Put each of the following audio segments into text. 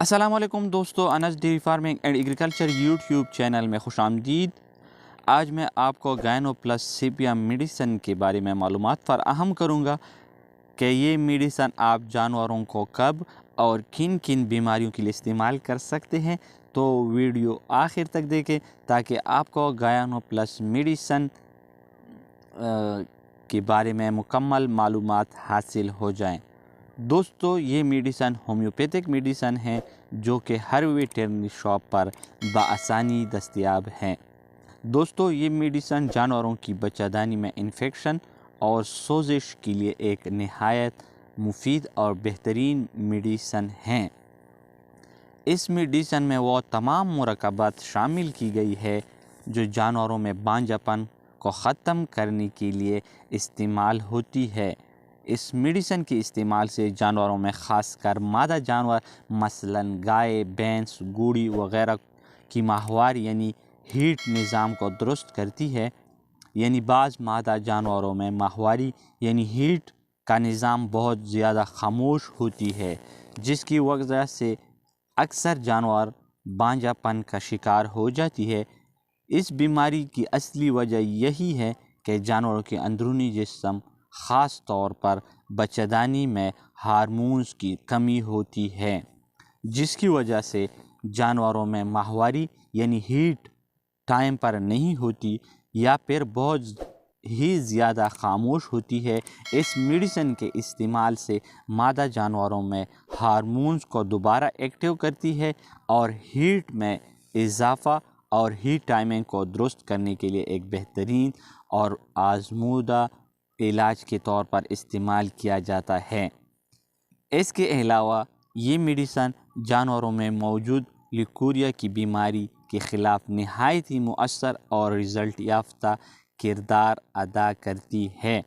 السلام علیکم دوستو، Anas dairy farming and agriculture YouTube channel میں خوش آمدید۔ آج میں آپ کو گائنو پلس سیپیا میڈیسن کے بارے میں معلومات فراہم کروں گا کہ یہ میڈیسن آپ جانوروں کو کب اور کن کن بیماریوں کے لیے استعمال کر سکتے ہیں۔ تو ویڈیو آخر تک دیکھیں تاکہ آپ کو گائنو پلس میڈیسن کے بارے میں مکمل معلومات حاصل ہو جائیں۔ دوستو، یہ میڈیسن ہومیوپیتھک میڈیسن ہے جو کہ ہر ویٹرنری شاپ پر بآسانی دستیاب ہیں۔ دوستو، یہ میڈیسن جانوروں کی بچہ دانی میں انفیکشن اور سوزش کے لیے ایک نہایت مفید اور بہترین میڈیسن ہیں۔ اس میڈیسن میں وہ تمام مرکبات شامل کی گئی ہے جو جانوروں میں بانجھا پن کو ختم کرنے کے لیے استعمال ہوتی ہے۔ اس میڈیسن کے استعمال سے جانوروں میں خاص کر مادہ جانور مثلاً گائے، بھینس، گھوڑی وغیرہ کی ماہواری یعنی ہیٹ نظام کو درست کرتی ہے۔ یعنی بعض مادہ جانوروں میں ماہواری یعنی ہیٹ کا نظام بہت زیادہ خاموش ہوتی ہے، جس کی وجہ سے اکثر جانور بانجھا پن کا شکار ہو جاتی ہے۔ اس بیماری کی اصلی وجہ یہی ہے کہ جانوروں کے اندرونی جسم، خاص طور پر بچہ دانی میں ہارمونز کی کمی ہوتی ہے، جس کی وجہ سے جانوروں میں ماہواری یعنی ہیٹ ٹائم پر نہیں ہوتی یا پھر بہت ہی زیادہ خاموش ہوتی ہے۔ اس میڈیسن کے استعمال سے مادہ جانوروں میں ہارمونز کو دوبارہ ایکٹیو کرتی ہے اور ہیٹ میں اضافہ اور ہیٹ ٹائمنگ کو درست کرنے کے لیے ایک بہترین اور آزمودہ علاج کے طور پر استعمال کیا جاتا ہے۔ اس کے علاوہ یہ میڈیسن جانوروں میں موجود لیکوریا کی بیماری کے خلاف نہایت ہی مؤثر اور رزلٹ یافتہ کردار ادا کرتی ہے۔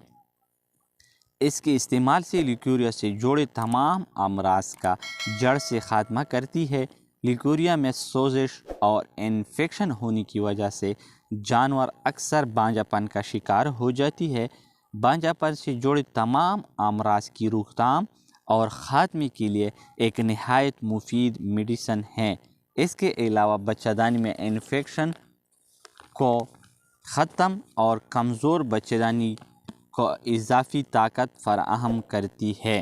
اس کے استعمال سے لیکوریا سے جڑے تمام امراض کا جڑ سے خاتمہ کرتی ہے۔ لیکوریا میں سوزش اور انفیکشن ہونے کی وجہ سے جانور اکثر بانجھا پن کا شکار ہو جاتی ہے۔ بانجھا پن سے جڑے تمام امراض کی روک تھام اور خاتمے کے لیے ایک نہایت مفید میڈیسن ہے۔ اس کے علاوہ بچہ دانی میں انفیکشن کو ختم اور کمزور بچہ دانی کو اضافی طاقت فراہم کرتی ہے۔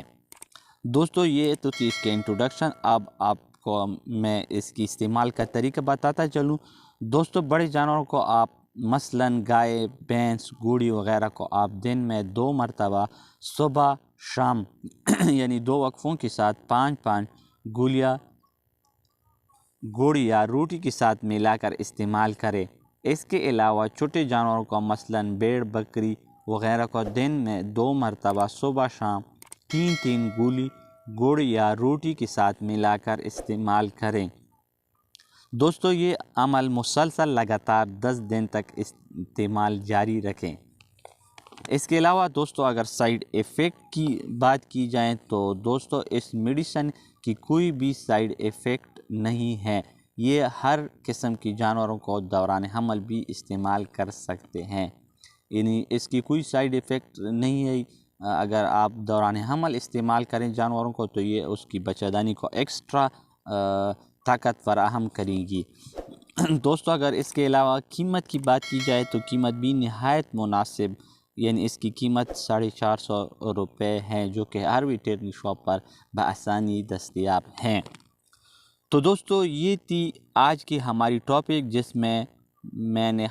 دوستو، یہ تو تھی اس کے انٹروڈکشن۔ اب آپ کو میں اس کی استعمال کا طریقہ بتاتا چلوں۔ دوستو، بڑے جانوروں کو آپ مثلاً گائے، بھینس، گھوڑی وغیرہ کو آپ دن میں 2 مرتبہ صبح شام یعنی 2 وقفوں کے ساتھ 5 گولیاں گڑ یا روٹی کے ساتھ ملا کر استعمال کریں۔ اس کے علاوہ چھوٹے جانوروں کو مثلاً بھیڑ، بکری وغیرہ کو دن میں 2 مرتبہ صبح شام 3 گولی گڑ یا روٹی کے ساتھ ملا کر استعمال کریں۔ دوستو، یہ عمل مسلسل لگاتار 10 دن تک استعمال جاری رکھیں۔ اس کے علاوہ دوستو، اگر سائیڈ ایفیکٹ کی بات کی جائے تو دوستو، اس میڈیسن کی کوئی بھی سائیڈ ایفیکٹ نہیں ہے۔ یہ ہر قسم کی جانوروں کو دوران حمل بھی استعمال کر سکتے ہیں، یعنی اس کی کوئی سائیڈ ایفیکٹ نہیں ہے۔ اگر آپ دوران حمل استعمال کریں جانوروں کو تو یہ اس کی بچہ دانی کو ایکسٹرا طاقت فراہم کرے گی۔ دوستو، اگر اس کے علاوہ قیمت کی بات کی جائے تو قیمت بھی نہایت مناسب، یعنی اس کی قیمت 450 روپے ہے، جو کہ ہر ویٹرنری شاپ پر بآسانی دستیاب ہیں۔ تو دوستو، یہ تھی آج کی ہماری ٹاپک، جس میں نے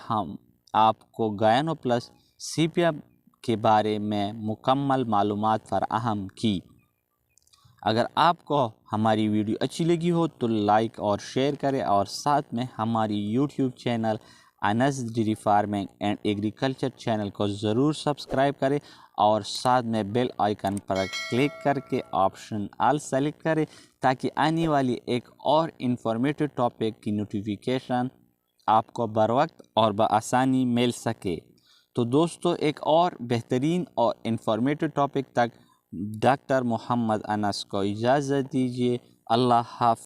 آپ کو گائنو پلس سیپیا کے بارے میں مکمل معلومات فراہم کی۔ اگر آپ کو ہماری ویڈیو اچھی لگی ہو تو لائک اور شیئر کریں، اور ساتھ میں ہماری YouTube channel Anas dairy farming and agriculture channel کو ضرور سبسکرائب کریں، اور ساتھ میں بیل آئیکن پر کلک کر کے آپشن آل سیلیکٹ کریں تاکہ آنے والی ایک اور انفارمیٹو ٹاپک کی نوٹیفیکیشن آپ کو بر وقت اور بآسانی مل سکے۔ تو دوستو، ایک اور بہترین اور انفارمیٹو ٹاپک تک ڈاکٹر محمد انس کو اجازت دیجیے۔ اللہ حافظ۔